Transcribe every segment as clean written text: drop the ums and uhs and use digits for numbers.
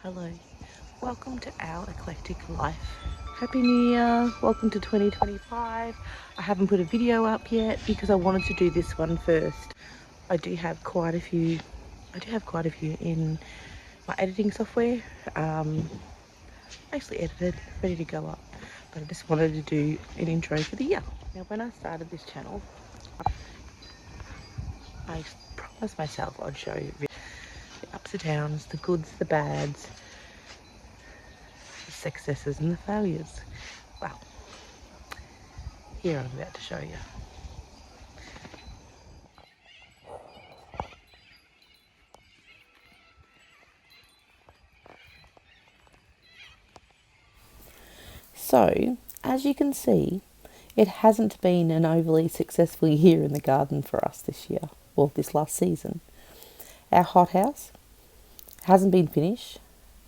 Hello, welcome to our eclectic life. Happy New Year, welcome to 2025. I haven't put a video up yet because I wanted to do this one first. I do have quite a few in my editing software, actually edited, ready to go up, but I just wanted to do an intro for the year. Now when I started this channel, I promised myself I'd show you the ups and downs, the goods, the bads, the successes and the failures. Well, here I'm about to show you. So, as you can see, it hasn't been an overly successful year in the garden for us this year, or this last season. Our hothouse hasn't been finished,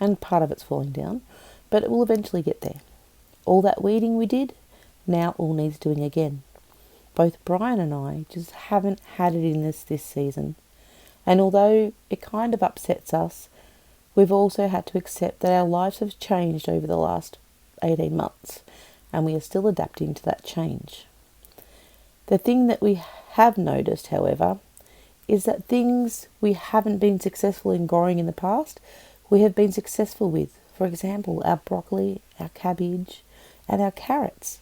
and part of it's falling down, but it will eventually get there. All that weeding we did now all needs doing again. Both Brian and I just haven't had it in us this season, and although it kind of upsets us, we've also had to accept that our lives have changed over the last 18 months, and we are still adapting to that change. The thing that we have noticed, however, is that things we haven't been successful in growing in the past, we have been successful with. For example, our broccoli, our cabbage, and our carrots.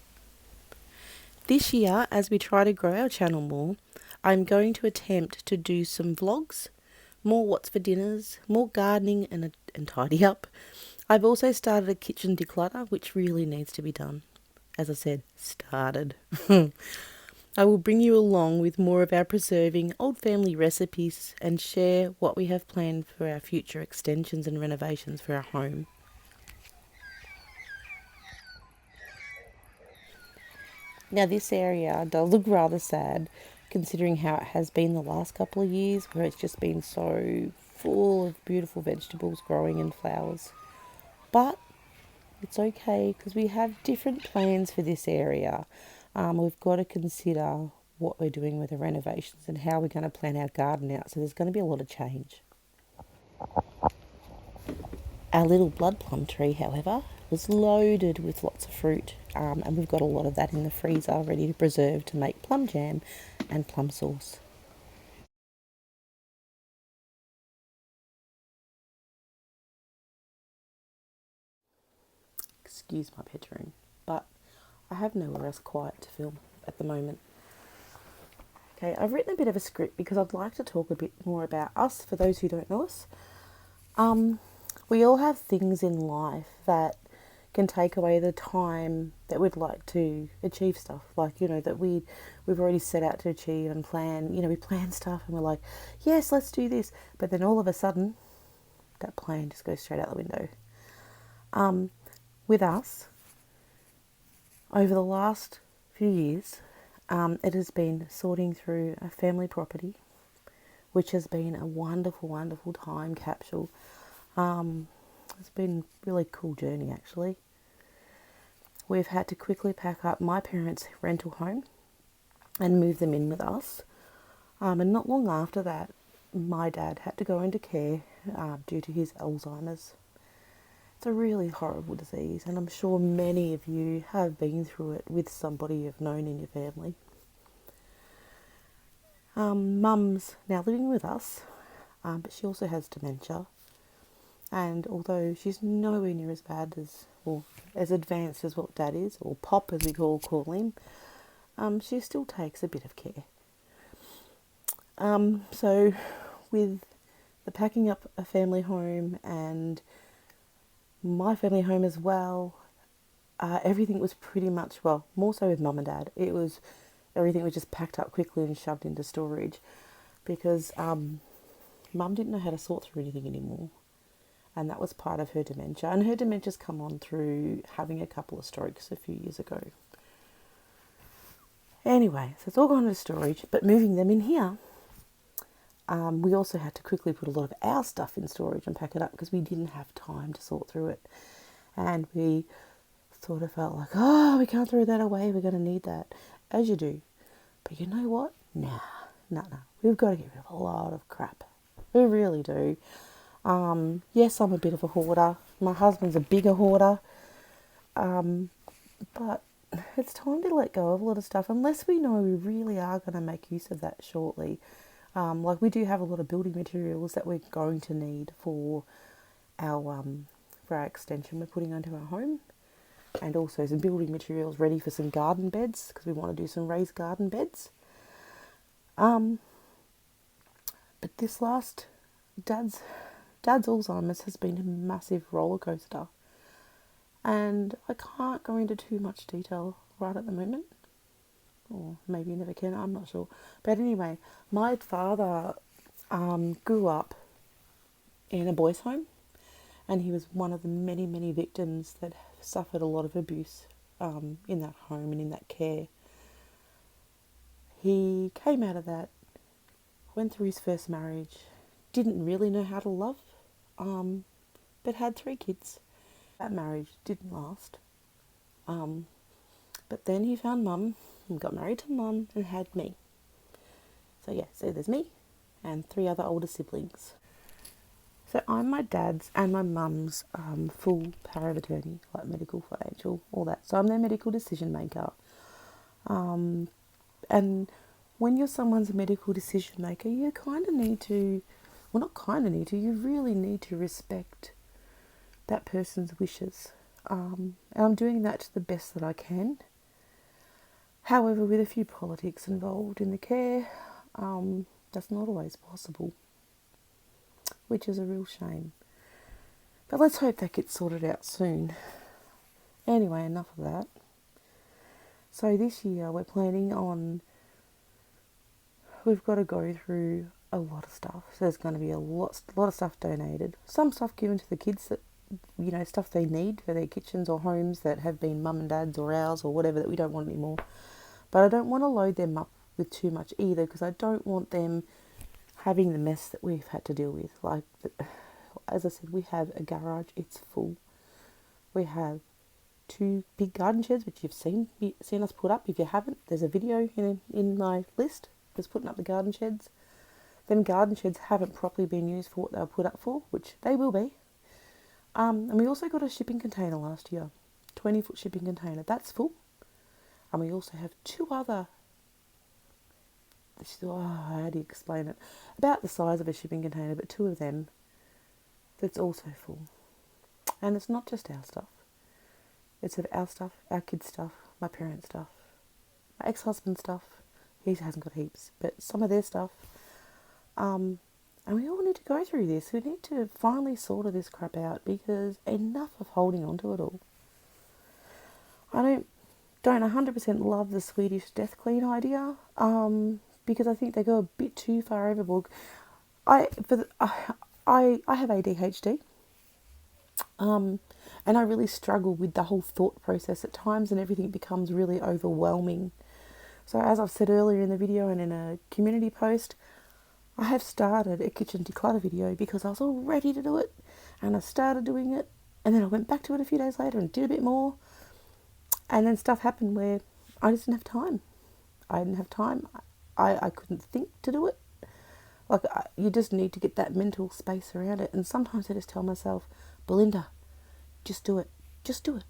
This year, as we try to grow our channel more, I'm going to attempt to do some vlogs, more what's for dinners, more gardening and tidy up. I've also started a kitchen declutter, which really needs to be done. As I said, started. I will bring you along with more of our preserving old family recipes and share what we have planned for our future extensions and renovations for our home. Now this area does look rather sad considering how it has been the last couple of years, where it's just been so full of beautiful vegetables growing and flowers. But it's okay because we have different plans for this area. We've got to consider what we're doing with the renovations and how we're going to plan our garden out. So there's going to be a lot of change. Our little blood plum tree, however, was loaded with lots of fruit, and we've got a lot of that in the freezer ready to preserve to make plum jam and plum sauce. Excuse my bedroom, but I have nowhere else quiet to film at the moment. Okay, I've written a bit of a script because I'd like to talk a bit more about us for those who don't know us. We all have things in life that can take away the time that we'd like to achieve stuff, like, that we've already set out to achieve and plan. We plan stuff and we're like, yes, let's do this, but then all of a sudden that plan just goes straight out the window. With us, over the last few years, it has been sorting through a family property, which has been a wonderful, wonderful time capsule. It's been a really cool journey, actually. We've had to quickly pack up my parents' rental home and move them in with us. And not long after that, my dad had to go into care due to his Alzheimer's. It's a really horrible disease, and I'm sure many of you have been through it with somebody you've known in your family. Mum's now living with us, but she also has dementia. And although she's nowhere near as bad as, or as advanced as what Dad is, or Pop as we call him, she still takes a bit of care. So with the packing up a family home and my family home as well, everything was pretty much, well, more so with Mum and Dad, everything was just packed up quickly and shoved into storage because Mum didn't know how to sort through anything anymore. And that was part of her dementia. And her dementia's come on through having a couple of strokes a few years ago. Anyway, so it's all gone into storage, but moving them in here, we also had to quickly put a lot of our stuff in storage and pack it up because we didn't have time to sort through it. And we sort of felt like, oh, we can't throw that away, we're going to need that, as you do. But you know what? Nah. We've got to get rid of a lot of crap. We really do. Yes, I'm a bit of a hoarder. My husband's a bigger hoarder. But it's time to let go of a lot of stuff unless we know we really are going to make use of that shortly. Like we do have a lot of building materials that we're going to need our for our extension we're putting onto our home, and also some building materials ready for some garden beds because we want to do some raised garden beds. But this last dad's Alzheimer's has been a massive roller coaster, and I can't go into too much detail right at the moment, or maybe you never can. I'm not sure. But anyway, my father grew up in a boys' home, and he was one of the many, many victims that suffered a lot of abuse in that home and in that care. He came out of that, went through his first marriage, didn't really know how to love, but had 3 kids. That marriage didn't last. But then he found mum and got married to mum and had me. So yeah, so there's me and 3 other older siblings. So I'm my dad's and my mum's full power of attorney, like medical, financial, all that. So I'm their medical decision maker. And when you're someone's medical decision maker, you kind of need to, well, not kind of need to, you really need to respect that person's wishes. And I'm doing that to the best that I can. However, with a few politics involved in the care, that's not always possible, which is a real shame. But let's hope that gets sorted out soon. Anyway, enough of that. So this year we're planning on, we've got to go through a lot of stuff. So there's going to be a lot of stuff donated. Some stuff given to the kids that, you know, stuff they need for their kitchens or homes that have been mum and dad's or ours or whatever that we don't want anymore. But I don't want to load them up with too much either, because I don't want them having the mess that we've had to deal with. Like, as I said, we have a garage, it's full. We have 2 big garden sheds, which you've seen us put up. If you haven't, there's a video in my list that's putting up the garden sheds. Them garden sheds haven't properly been used for what they were put up for, which they will be. And we also got a shipping container last year, 20-foot shipping container. That's full. And we also have 2 other, how do you explain it? About the size of a shipping container, but 2 of them that's also full. And it's not just our stuff. It's of our stuff, our kids' stuff, my parents' stuff, my ex-husband's stuff. He hasn't got heaps, but some of their stuff. And we all need to go through this. We need to finally sort this crap out, because enough of holding on to it all. I don't 100% love the Swedish death clean idea, because I think they go a bit too far overboard. I have ADHD, and I really struggle with the whole thought process at times, and everything becomes really overwhelming. So as I've said earlier in the video and in a community post, I have started a kitchen declutter video because I was all ready to do it, and I started doing it, and then I went back to it a few days later and did a bit more, and then stuff happened where I just didn't have time. I couldn't think to do it. Like, you just need to get that mental space around it. And sometimes I just tell myself, Belinda, just do it. Just do it.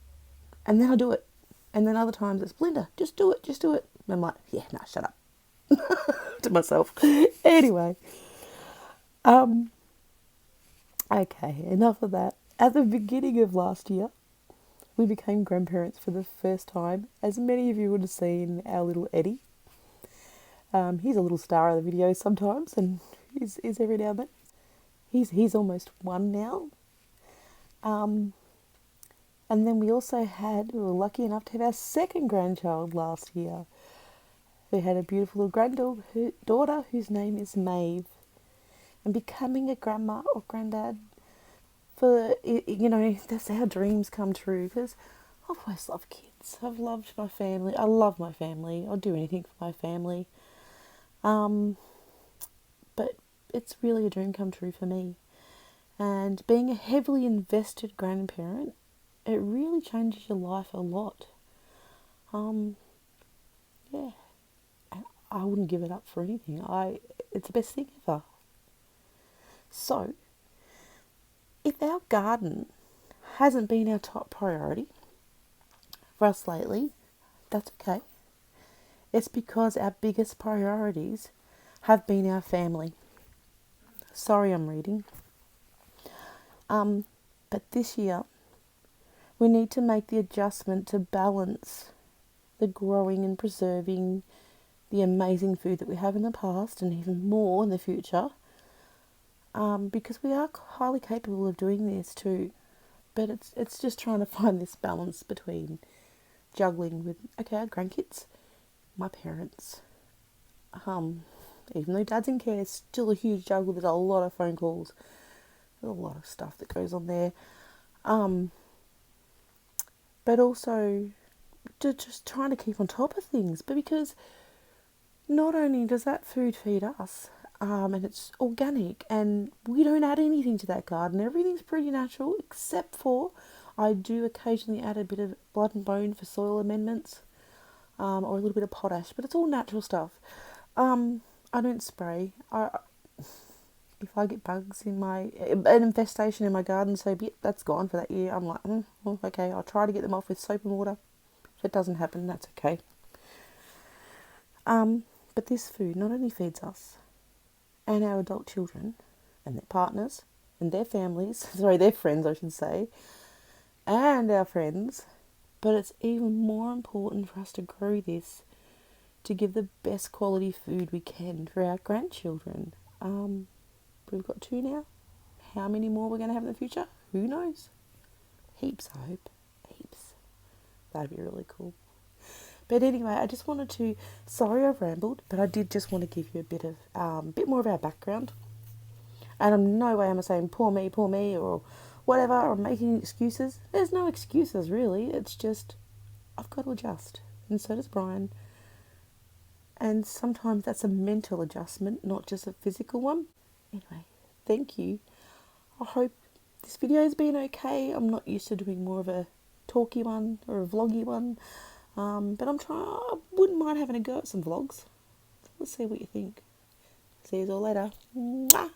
And then I do it. And then other times it's, Belinda, just do it. Just do it. And I'm like, yeah, no, shut up. To myself. Anyway. Okay, enough of that. At the beginning of last year, we became grandparents for the first time. As many of you would have seen our little Eddie. He's a little star of the video sometimes, and he's every now and then. He's almost 1 now. And then we were lucky enough to have our second grandchild last year. We had a beautiful little granddaughter whose name is Maeve. And becoming a grandma or granddad, that's how dreams come true, because I've always loved kids. I've loved my family. I love my family. I'll do anything for my family. But it's really a dream come true for me. And being a heavily invested grandparent, it really changes your life a lot. Yeah. I wouldn't give it up for anything. It's the best thing ever. So, if our garden hasn't been our top priority for us lately, that's okay. It's because our biggest priorities have been our family. Sorry, I'm reading. But this year, we need to make the adjustment to balance the growing and preserving the amazing food that we have in the past and even more in the future, because we are highly capable of doing this too. But it's just trying to find this balance between juggling with, okay, our grandkids, my parents, even though dad's in care, it's still a huge juggle. There's a lot of phone calls, there's a lot of stuff that goes on there, but also just trying to keep on top of things. But because not only does that food feed us, and it's organic, and we don't add anything to that garden, everything's pretty natural, except for I do occasionally add a bit of blood and bone for soil amendments, or a little bit of potash, but it's all natural stuff. I don't spray. If I get bugs in an infestation in my garden, so be it, that's gone for that year. I'm like, well, okay, I'll try to get them off with soap and water. If it doesn't happen, that's okay. But this food not only feeds us and our adult children and their partners and their families, sorry, their friends, I should say, and our friends, but it's even more important for us to grow this to give the best quality food we can for our grandchildren. We've got 2 now. How many more we're going to have in the future? Who knows? Heaps, I hope. Heaps. That'd be really cool. But anyway, I just wanted to, sorry I've rambled, but I did just want to give you a bit more of our background. And in no way am I saying poor me, or whatever, or making excuses. There's no excuses, really. It's just, I've got to adjust. And so does Brian. And sometimes that's a mental adjustment, not just a physical one. Anyway, thank you. I hope this video has been okay. I'm not used to doing more of a talky one or a vloggy one. But I wouldn't mind having a go at some vlogs. Let's see what you think. See you all later. Mwah!